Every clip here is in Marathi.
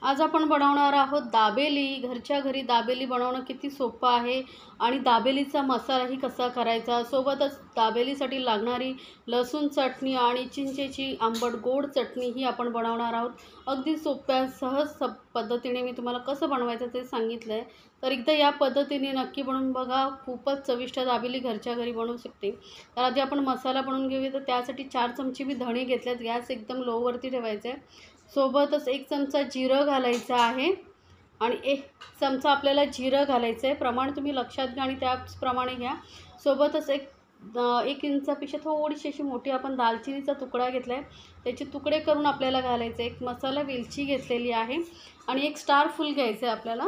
आज आपण बनवणार आहोत दाबेली। घरच्या घरी दाबेली बनवणं किती सोपं आहे आणि दाबेलीचा मसालाही कसा करायचा, सोबतच दाबेलीसाठी लागणारी लसूण चटणी आणि चिंचेची आंबट गोड चटणीही आपण बनवणार आहोत। अगदी सोप्या सहज पद्धतीने मी तुम्हाला कसं बनवायचं ते सांगितलं आहे, तर एकदा या पद्धतीने नक्की बनवून बघा। खूपच चविष्ट दाबेली घरच्या घरी बनवू शकते। तर आधी आपण मसाला बनवून घेऊया। तर त्यासाठी 4 चमचे मी धणे घेतलेत। गॅस एकदम लोवरती ठेवायचा आहे। सोबतच 1 चमचा जिरं घालायचं आहे आणि 1 चमचा आपल्याला जिरं घालायचं आहे। प्रमाण तुम्ही लक्षात घ्या आणि त्याचप्रमाणे घ्या। सोबतच 1 इंचापेक्षा थोडीशी अशी मोठी आपण दालचिनीचा तुकडा घेतला आहे, त्याचे तुकडे करून आपल्याला घालायचे। 1 मसाला वेलची घेतलेली आहे आणि 1 स्टार फूल घ्यायचं आहे आपल्याला।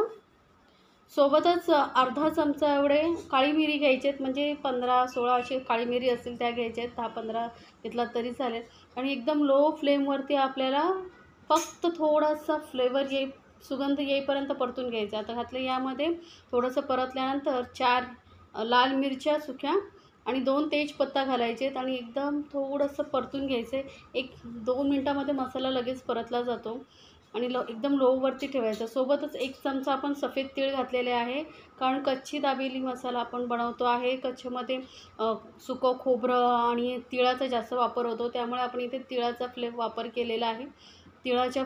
सोबतच अर्धा चमचा एवढे काळी मिरी घ्यायचे आहेत, म्हणजे 15-16 अशी काळी मिरी असतील त्या घ्यायच्या आहेत। 10-15 घेतला तरी चालेल आणि एकदम लो फ्लेमवरती आपल्याला फक्त थोडासा सुगंध येईपर्यंत परतून घ्यायचा। आता घातलं यामध्ये थोडंसं परतल्यानंतर 4 लाल मिरच्या सुक्या आणि 2 तेजपत्ता घालायचे आहेत आणि एकदम थोडंसं परतून घ्यायचं आहे। 1-2 मिनटामध्ये मसाला लगेच परतला जातो आणि एकदम लोवरती ठेवायचा। सोबतच 1 चमचा आपण सफेद तीळ घातलेले आहे, कारण कच्ची दाबेली मसाला आपण बनवतो आहे। कच्च्यामध्ये सुकं खोबरं आणि तिळाचा जास्त वापर होतो, त्यामुळे आपण इथे तिळाचा वापर केलेला आहे। तिळाचा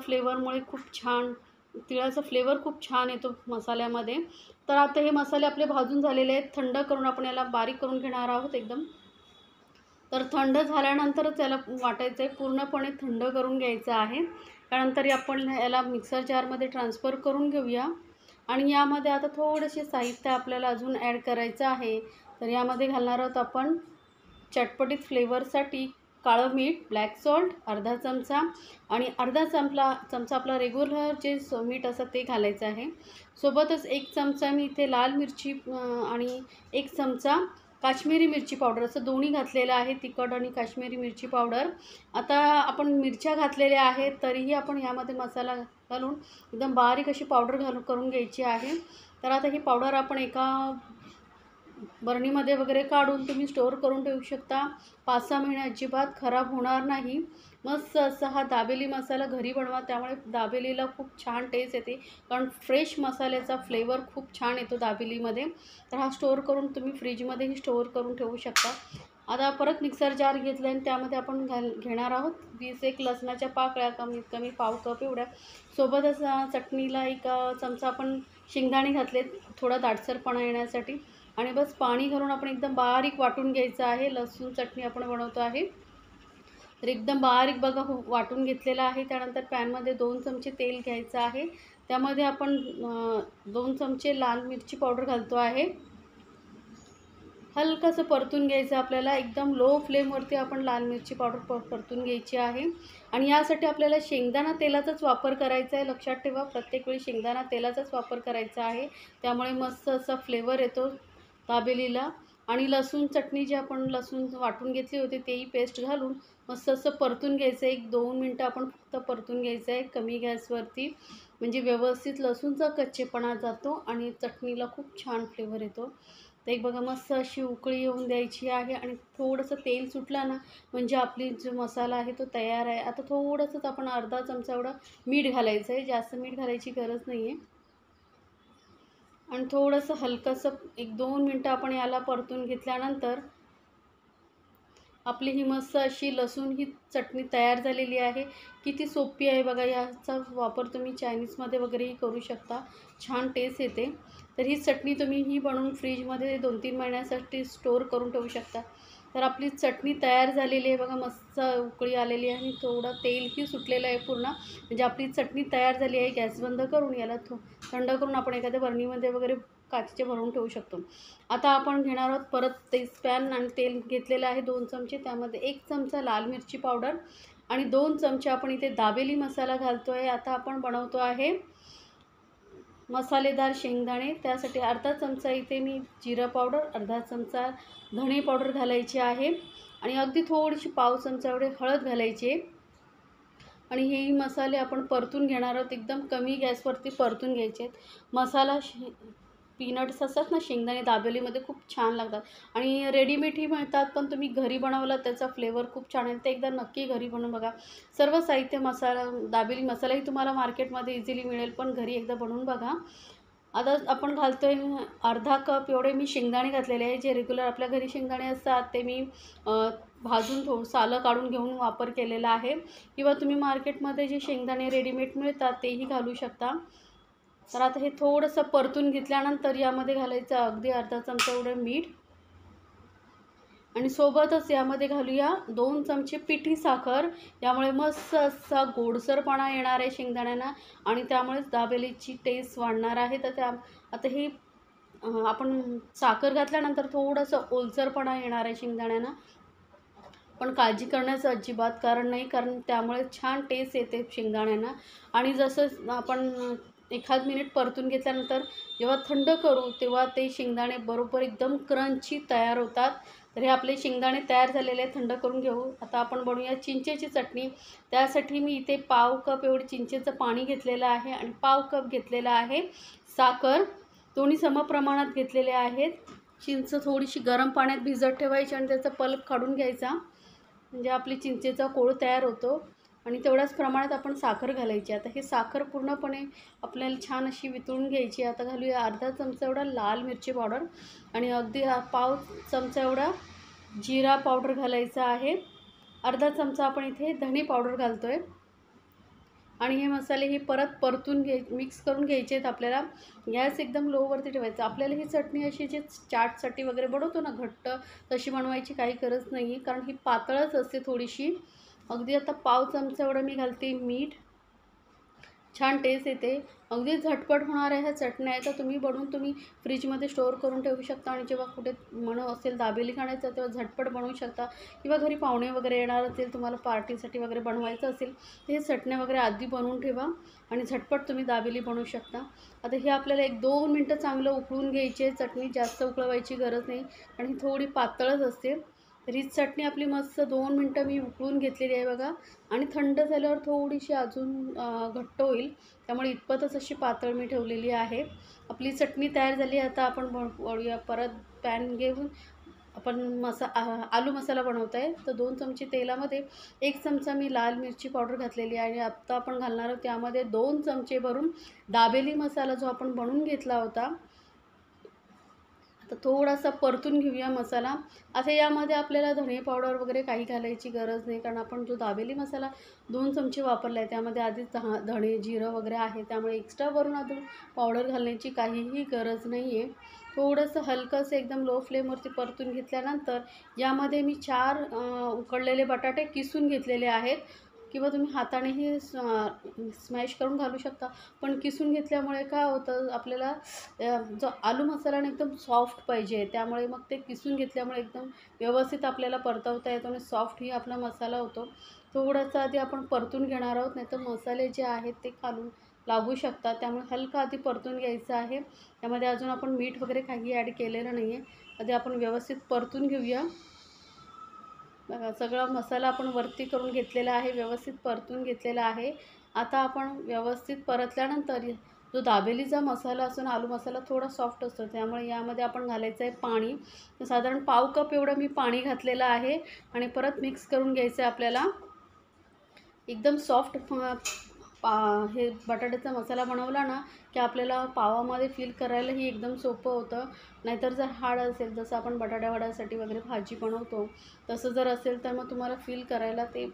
फ्लेवर खूप छान येतो मसाल्यामध्ये। तर आता हे मसाले आपले भाजून झालेले आहेत। थंड करून आपण याला बारीक करून घेणार आहोत एकदम। तर थंड झाल्यानंतरच त्याला वाटायचं आहे, पूर्णपणे थंड करून घ्यायचं आहे। त्यानंतर आपण याला मिक्सर जारमध्ये ट्रान्सफर करून घेऊया आणि यामध्ये आता थोडेसे साहित्य आपल्याला अजून ॲड करायचं आहे। तर यामध्ये घालणार आहोत आपण चटपटीत फ्लेवरसाठी काळं मीठ, ब्लॅक सॉल्ट अर्धा चमचा आणि अर्धा चमचा आपला रेग्युलर जे मीठ असतं ते घालायचं आहे। सोबतच 1 चमचा मी इथे लाल मिरची आणि 1 चमचा काश्मीरी मिरची पावडर असं दोन्ही घातलेलं आहे, तिखट आणि काश्मीरी मिरची पावडर। आता आपण मिरच्या घातलेल्या आहेत, तरीही आपण यामध्ये मसाला घालून एकदम बारीक अशी पावडर करून घ्यायची आहे। तर आता ही पावडर आपण एका बरणीमध्ये वगैरे काढून तुम्ही स्टोअर करून ठेवू शकता। 5-6 महिने अजिबात खराब होणार नाही। मस्त असा हा दाबेली मसाला घरी बनवा, त्यामुळे दाबेलीला खूप छान टेस्ट येते, कारण फ्रेश मसाल्याचा फ्लेवर खूप छान येतो दाबेलीमध्ये। तर हा स्टोअर करून तुम्ही फ्रीजमध्येही स्टोअर करून ठेवू शकता। आता परत मिक्सर जार घेतला आणि त्यामध्ये आपण घेणार आहोत 20 लसणाच्या पाकळ्या, कमीत कमी पाव कप एवढ्या। सोबतच चटणीला 1 चमचा आपण शेंगदाणे घातलेत, थोडा दाटसरपणा येण्यासाठी आणि बस पाणी घालून आपण एकदम बारीक वाटून घ्यायचं आहे। लसूण चटणी आपण बनवतो आहे, तर एकदम बारीक बघा वाटून घेतलेलं आहे। त्यानंतर पॅनमध्ये 2 चमचे तेल घ्यायचं आहे, त्यामध्ये आपण 2 चमचे लाल मिरची पावडर घालतो आहे। हलकंसं परतून घ्यायचं आपल्याला, एकदम लो फ्लेमवरती आपण लाल मिरची पावडर परतून घ्यायची आहे आणि यासाठी आपल्याला शेंगदाणा तेलाचाच वापर करायचा आहे। लक्षात ठेवा, प्रत्येक वेळी शेंगदाणा तेलाचाच वापर करायचा आहे, त्यामुळे मस्त असा फ्लेवर येतो दाबेलीला। आणि लसूण चटणी जी आपण लसूण वाटून घेतली होती तेही पेस्ट घालून मस्त असं परतून घ्यायचं आहे। 1-2 मिनटं आपण फक्त परतून घ्यायचं आहे कमी गॅसवरती, म्हणजे व्यवस्थित लसूणचा कच्चेपणा जातो आणि चटणीला खूप छान फ्लेवर येतो। तर एक बघा मस्त अशी उकळी येऊन द्यायची आहे आणि थोडंसं तेल सुटलं ना, म्हणजे आपली जो मसाला आहे तो तयार आहे। आता थोडंसंच आपण अर्धा चमचा एवढं मीठ घालायचं आहे, जास्त मीठ घालायची गरज नाही आहे आणि थोडंसं हलकंसं 1-2 मिनटं आपण याला परतून घेतल्यानंतर आपली ही मस्त अशी लसूण ही चटणी तयार झालेली आहे। किती सोपी आहे बघा, याचा वापर तुम्ही चायनीजमध्ये वगैरेही करू शकता, छान टेस्ट येते। तर ही चटणी तुम्ही बनवून फ्रीजमध्ये 2-3 महिन्यासाठी स्टोअर करून ठेवू शकता। तर आपली चटणी तयार झालेली आहे बघा, मस्त उकळी आलेली आहे आणि थोडं तेलही सुटलेलं आहे पूर्ण, म्हणजे आपली चटणी तयार झाली आहे। गॅस बंद करून याला थंड करून आपण एखाद्या बरणीमध्ये वगैरे काचेचे भरून ठेवू शकतो। आता आपण घेणार आहोत परत तेच पॅन आणि तेल घेतलेलं आहे 2 चमचे, त्यामध्ये 1 चमचा लाल मिरची पावडर आणि 2 चमचे आपण इथे दाबेली मसाला घालतो आहे। आता आपण बनवतो आहे मसालेदार शेंगदाणे, त्यासाठी अर्धा चमचा इथे मी जिरा पावडर, अर्धा चमचा धणे पावडर घालायची आहे आणि अगदी थोडीशी पाव चमचा एवढे हळद घालायची आहे आणि हे मसाले आपण परतून घेणार आहोत। एकदम कमी गॅसवरती परतून घ्यायचे आहेत। पीनट्स असतात ना, शेंगदाणे दाबेलीमध्ये खूप छान लागतात आणि रेडीमेडही मिळतात, पण तुम्ही घरी बनवला त्याचा फ्लेवर खूप छान आहे. ते एकदा नक्की घरी बनवून बघा. सर्व साहित्य मसाला, दाबेली मसालाही तुम्हाला मार्केटमध्ये इझिली मिळेल, पण घरी एकदा बनवून बघा. आता आपण घालतोय अर्धा कप एवढे मी शेंगदाणे घातलेले आहे. जे रेग्युलर आपल्या घरी शेंगदाणे असतात ते मी भाजून सालं काढून घेऊन वापर केलेला आहे, किंवा तुम्ही मार्केटमध्ये जे शेंगदाणे रेडीमेड मिळतात तेही घालू शकता. तर आता हे थोडंसं परतून घेतल्यानंतर यामध्ये घालायचं अगदी अर्धा चमचा एवढं मीठ आणि सोबतच यामध्ये घालूया 2 चमचे पिठी साखर. यामुळे मस्त असा गोडसरपणा येणार आहे शेंगदाण्यांना आणि त्यामुळेच दाबेलीची टेस्ट वाढणार आहे. तर आता ही आपण साखर घातल्यानंतर थोडंसं ओलसरपणा येणार आहे शेंगदाण्यांना, पण काळजी करण्याचं अजिबात कारण नाही, कारण त्यामुळे छान टेस्ट येते शेंगदाण्यांना. आणि जसं आपण एखाद मिनिट परतून घेतल्यानंतर जेव्हा थंड करू तेव्हा ते शेंगदाणे बरोबर एकदम क्रंची तयार होतात. तर हे आपले शेंगदाणे तयार झालेले थंड करून घेऊ. आता आपण बनवूया चिंचेची चटणी. त्यासाठी मी इथे पाव कप एवढी चिंचेचं पाणी घेतलेलं आहे आणि पाव कप घेतलेलं आहे साखर. दोन्ही समप्रमाणात घेतलेले आहेत. चिंच थोडीशी गरम पाण्यात भिजत ठेवायची आणि त्याचा पल्प काढून घ्यायचा, म्हणजे आपली चिंचेचा कोळ तयार होतो. आणि तेवढ्याच प्रमाणात आपण साखर घालायची. आता ही साखर पूर्णपणे आपल्याला छान अशी वितळून घ्यायची. आता घालूया अर्धा चमचा एवढा लाल मिरची पावडर आणि अगदी पाव चमचा एवढा जिरा पावडर घालायचा आहे. अर्धा चमचा आपण इथे धणे पावडर घालतो आहे आणि हे मसाले हे परत परतून मिक्स करून घ्यायचे आहेत आपल्याला. गॅस एकदम लोवरती ठेवायचा. आपल्याला ही चटणी अशी जी चाटसाठी वगैरे बनवतो ना घट्ट, तशी बनवायची काही गरज नाही आहे, कारण ही पातळच असते थोडीशी. अगदी आता पाव चमचा एवढं मी घालते मीठ. छान टेस्ट येते. अगदी झटपट होणाऱ्या ह्या चटण्या आहेत. तर तुम्ही बनवून तुम्ही फ्रीजमध्ये स्टोअर करून ठेवू शकता आणि जेव्हा कुठे असेल दाबेली खाण्याचं तेव्हा झटपट बनवू शकता, किंवा घरी पाहुणे वगैरे येणार असेल, तुम्हाला पार्टीसाठी वगैरे बनवायचं असेल तर हे चटण्या वगैरे आधी बनवून ठेवा आणि झटपट तुम्ही दाबेली बनवू शकता. आता हे आपल्याला 1-2 मिनटं चांगलं उकळून घ्यायची आहे. चटणी जास्त उकळवायची गरज नाही, कारण ही थोडी पातळच असते. तर ही चटणी आपली मस्त 2 मिनटं मी उकळून घेतलेली आहे बघा. आणि थंड झाल्यावर थोडीशी अजून घट्ट होईल, त्यामुळे इतपतच अशी पातळ मी ठेवलेली आहे. आपली चटणी तयार झाली. आता आपण वळूया परत पॅन घेऊन. आपण आलू मसाला बनवत आहे. तर 2 चमचे तेलामध्ये 1 चमचा मी लाल मिरची पावडर घातलेली आहे आणि आत्ता आपण घालणार आहोत त्यामध्ये 2 चमचे भरून दाबेली मसाला जो आपण बनवून घेतला होता. तर थोडासा परतून घेऊया मसाला. आता यामध्ये आपल्याला धणे पावडर वगैरे काही घालायची गरज नाही, कारण आपण जो दाबेली मसाला 2 चमचे वापरला आहे त्यामध्ये आधीच धणे जिरं वगैरे आहे, त्यामुळे एक्स्ट्रा वरून अजून पावडर घालण्याची काहीही गरज नाही आहे. थोडंसं हलकंसं एकदम लो फ्लेमवरती परतून घेतल्यानंतर यामध्ये मी 4 उकडलेले बटाटे किसून घेतलेले आहेत, किंवा तुम्ही हातानेही स्मॅश करून घालू शकता. पण किसून घेतल्यामुळे काय होतं, आपल्याला जो आलू मसाला ना एकदम सॉफ्ट पाहिजे, त्यामुळे मग ते किसून घेतल्यामुळे एकदम व्यवस्थित आपल्याला परतवता येतो आणि सॉफ्टही आपला मसाला होतो. थोडंसं आधी आपण परतून घेणार आहोत, नाही तर मसाले जे आहेत ते खालून लागू शकतात. त्यामुळे हलकं आधी परतून घ्यायचं आहे. त्यामध्ये अजून आपण मीठ वगैरे काही ॲड केलेलं नाही आहे. आधी आपण व्यवस्थित परतून घेऊया. बघा, सगळा मसाला आपण वरती करून घेतलेला आहे, व्यवस्थित परतून घेतलेला आहे. आता आपण व्यवस्थित परतल्यानंतर जो दाबेलीचा मसाला असतो ना, आलू मसाला थोडा सॉफ्ट असतो, त्यामुळे यामध्ये आपण घालायचं आहे पाणी. तर साधारण पाव कप एवढं मी पाणी घातलेलं आहे आणि परत मिक्स करून घ्यायचं आहे आपल्याला. एकदम सॉफ्ट हे बटाट्याचा मसाला बनवला ना की आपल्याला पावामध्ये फील करायलाही एकदम सोपं होतं. नाहीतर जर हार्ड असेल, जसं आपण बटाट्या वड्यासाठी वगैरे भाजी बनवतो तसं जर असेल तर मग तुम्हाला फील करायला ते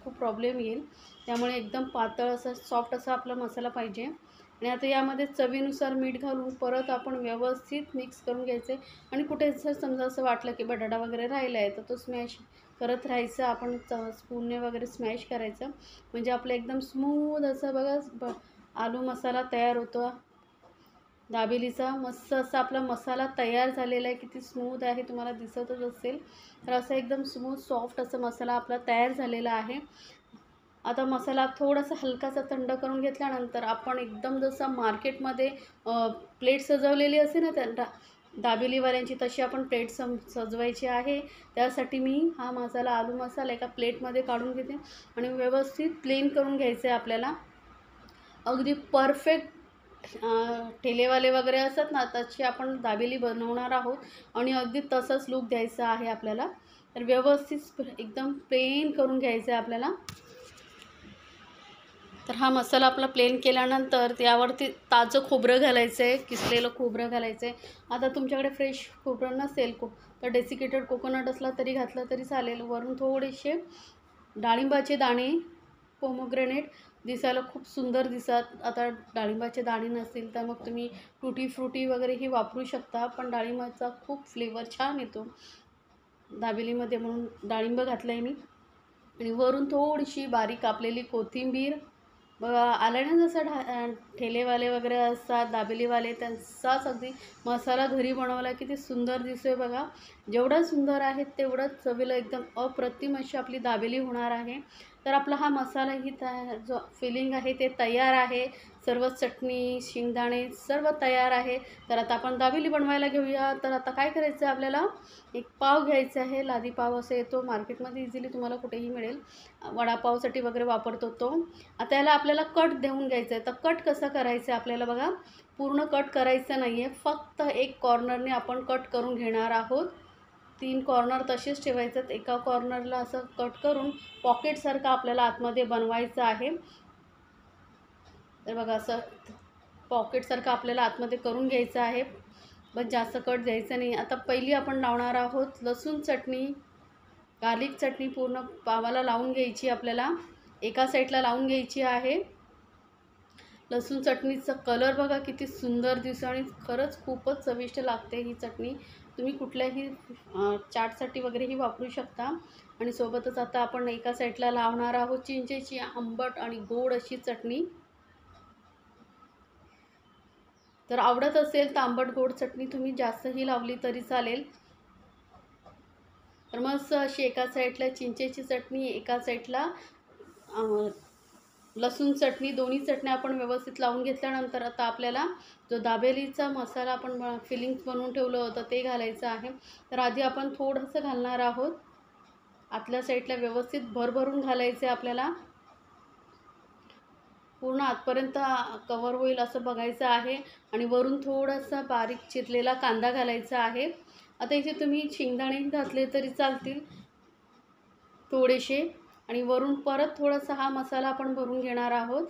खूप प्रॉब्लेम येईल. त्यामुळे एकदम पातळ असं सॉफ्ट असा आपला मसाला पाहिजे. आणि आता यामध्ये चवीनुसार मीठ घालून परत आपण व्यवस्थित मिक्स करून घ्यायचे. आणि कुठे जर समजा असं वाटलं की बटाटा वगैरे राहिला आहे तर तो स्मॅश करत राहायचं, आपण स्पूनने वगैरे स्मॅश करायचं, म्हणजे आपलं एकदम स्मूथ असं बघा आलू मसाला तयार होतो दाबेलीचा. मस्त असा आपला मसाला तयार झालेला आहे, किती स्मूथ आहे तुम्हाला दिसतच असेल. तर असं एकदम स्मूथ सॉफ्ट असा मसाला आपला तयार झालेला आहे. आता मसाला थोडासा हलकासा थंड करून घेतल्यानंतर आपण एकदम जसं मार्केटमध्ये प्लेट सजवलेली असते ना त्या दाबेलीवाल्यांची, तशी आपण प्लेट सजवायची आहे. त्यासाठी मी हा मसाला आलू मसाला एका प्लेटमध्ये काढून घेते आणि व्यवस्थित प्लेन करून घ्यायचं आहे आपल्याला. अगदी परफेक्ट ठेलेवाले वगैरे असतात ना, तशी आपण दाबेली बनवणार आहोत आणि अगदी तसंच लूक द्यायचा आहे आपल्याला. तर व्यवस्थित एकदम प्लेन करून घ्यायचं आहे आपल्याला. तर हा मसाला आपला प्लेन केल्यानंतर त्यावरती ताजं खोबरं घालायचं आहे, किसलेलं खोबरं घालायचं आहे. आता तुमच्याकडे फ्रेश खोबरं नसेल तर डेसिकेटेड कोकोनट असला तरी घातलं तरी चालेल. वरून थोडेसे डाळिंबाचे दाणे, पोमोग्रेनेट दिसायला खूप सुंदर दिसतात. आता डाळिंबाचे दाणे नसतील तर मग तुम्ही टुटी फ्रुटी वगैरेही वापरू शकता, पण डाळिंबाचा खूप फ्लेवर छान येतो दाबेलीमध्ये, म्हणून डाळिंब घातलं आहे मी. आणि वरून थोडीशी बारीक कापलेली कोथिंबीर. बघा आलं ना, जसं ठेलेवाले वगैरे असतात दाबेलीवाले त्यांचाच अगदी मसाला घरी बनवला किती सुंदर दिसतोय बघा. जेवढा सुंदर आहे तेवढंच चवीला एकदम अप्रतिम अशी आपली दाबेली होणार आहे. तर आपला हा मसालाही जो फिलिंग आहे ते तयार आहे. सर्व चटणी, शेंगदाणे सर्व तयार आहे. तर आता आपण दाबेली बनवायला घेऊया. तर आता काय करायचं आहे आपल्याला, एक पाव घ्यायचा आहे. लादी पाव असं येतो मार्केटमध्ये, इझिली तुम्हाला कुठेही मिळेल. वडापावसाठी वगैरे वापरतो तो. आता याला आपल्याला कट देऊन घ्यायचं आहे. तर कट कसं करायचं आहे आपल्याला बघा, पूर्ण कट करायचं नाही आहे, फक्त एक कॉर्नरने आपण कट करून घेणार आहोत. 3 कॉर्नर तसेच ठेवायचं. एका कॉर्नरला असं कट करून पॉकेटसारखं आपल्याला आतमध्ये बनवायचं आहे. तर बघा असं पॉकेटसारखं आपल्याला आतमध्ये करून घ्यायचं आहे, पण जास्त कट द्यायचं नाही. आता पहिली आपण लावणार आहोत लसूण चटणी, गार्लिक चटणी पूर्ण पावाला लावून घ्यायची आपल्याला, एका साईडला लावून घ्यायची आहे. लसूण चटणीचा कलर बघा किती सुंदर दिसतो आणि खरंच खूपच चविष्ट लागते ही चटणी. तुम्ही कुठल्याही चाटसाठी वगैरेही वापरू शकता. आणि सोबतच आता आपण एका साईडला लावणार आहोत चिंचेची आंबट आणि गोड अशी चटणी. तर आवडत असेल तर आंबट गोड चटणी तुम्ही जास्तही लावली तरी चालेल. तर मस्त अशी एका साईडला चिंचेची चटणी, एका साईडला लसूण चटणी, दोन्ही चटण्या आपण व्यवस्थित लावून घेतल्यानंतर आता आपल्याला जो दाबेलीचा मसाला आपण फिलिंग्स बनवून ठेवलं होतं ते घालायचं आहे. तर आधी आपण थोडंसं घालणार आहोत. आतल्या साईडला व्यवस्थित भरभरून घालायचं आहे आपल्याला. पूर्ण आतपर्यंत कवर होईल असं बघायचं आहे. आणि वरून थोडासा बारीक चिरलेला कांदा घालायचा आहे. आता इथे तुम्ही शेंगदाणे घातले तरी चालतील थोडेसे. आणि वरून परत थोडासा हा मसाला आपण भरून घेणार आहोत.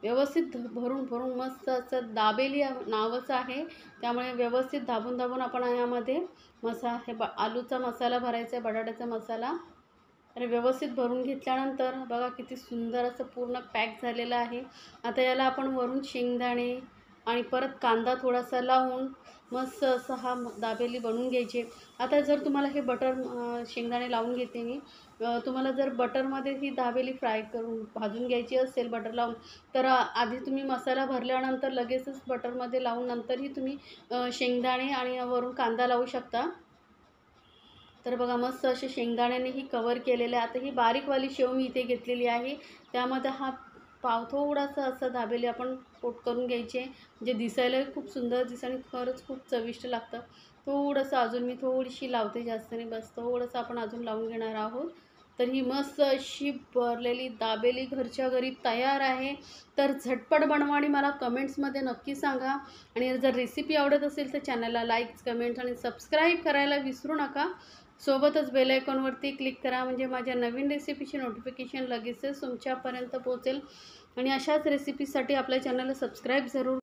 व्यवस्थित भरून मस्त असं दाबेली नावच आहे, त्यामुळे व्यवस्थित दाबून दाबून आपण यामध्ये आलूचा मसाला भरायचा आहे, बटाट्याचा मसाला. आणि व्यवस्थित भरून घेतल्यानंतर बघा किती सुंदर असं पूर्ण पॅक झालेलं आहे. आता याला आपण वरून शेंगदाणे आणि परत कांदा थोडासा लावून मस्त असं हा दाबेली बनवून घ्यायची. आता जर तुम्हाला हे शेंगदाणे लावून घेते मी. तुम्हाला जर बटरमध्ये ही दाबेली फ्राय करून भाजून घ्यायची असेल बटर लावून, तर आधी तुम्ही मसाला भरल्यानंतर लगेचच बटरमध्ये लावून नंतरही तुम्ही शेंगदाणे आणि वरून कांदा लावू शकता. तर बघा मस्त असे शेंगदाण्यानेही कवर केलेलं आहे. आता ही बारीकवाली शेव मी इथे घेतलेली आहे, त्यामध्ये हा पाव थोडासा असं दाबेली आपण कोट करून घ्यायची आहे, जे दिसायलाही खूप सुंदर दिसतं आणि खरंच खूप चविष्ट लागतं. थोडंसं अजून मी थोडीशी लावते, जास्त नाही, बस थोडंसं आपण अजून लावून घेणार आहोत. तर ही मस्त अशी भरलेली दाबेली घरच्या घरी तयार आहे. तर झटपट बनवा आणि मला कमेंट्समध्ये नक्की सांगा. आणि जर रेसिपी आवडत असेल तर चॅनलला लाईक्स, कमेंट्स आणि सबस्क्राईब करायला विसरू नका. सोबतच बेल आयकॉनवरती क्लिक करा, म्हणजे माझ्या नवीन रेसिपीची नोटिफिकेशन लगेचच तुमच्यापर्यंत पोहोचेल. आणि अशाच रेसिपीसाठी आपल्या चॅनलला सबस्क्राईब जरूर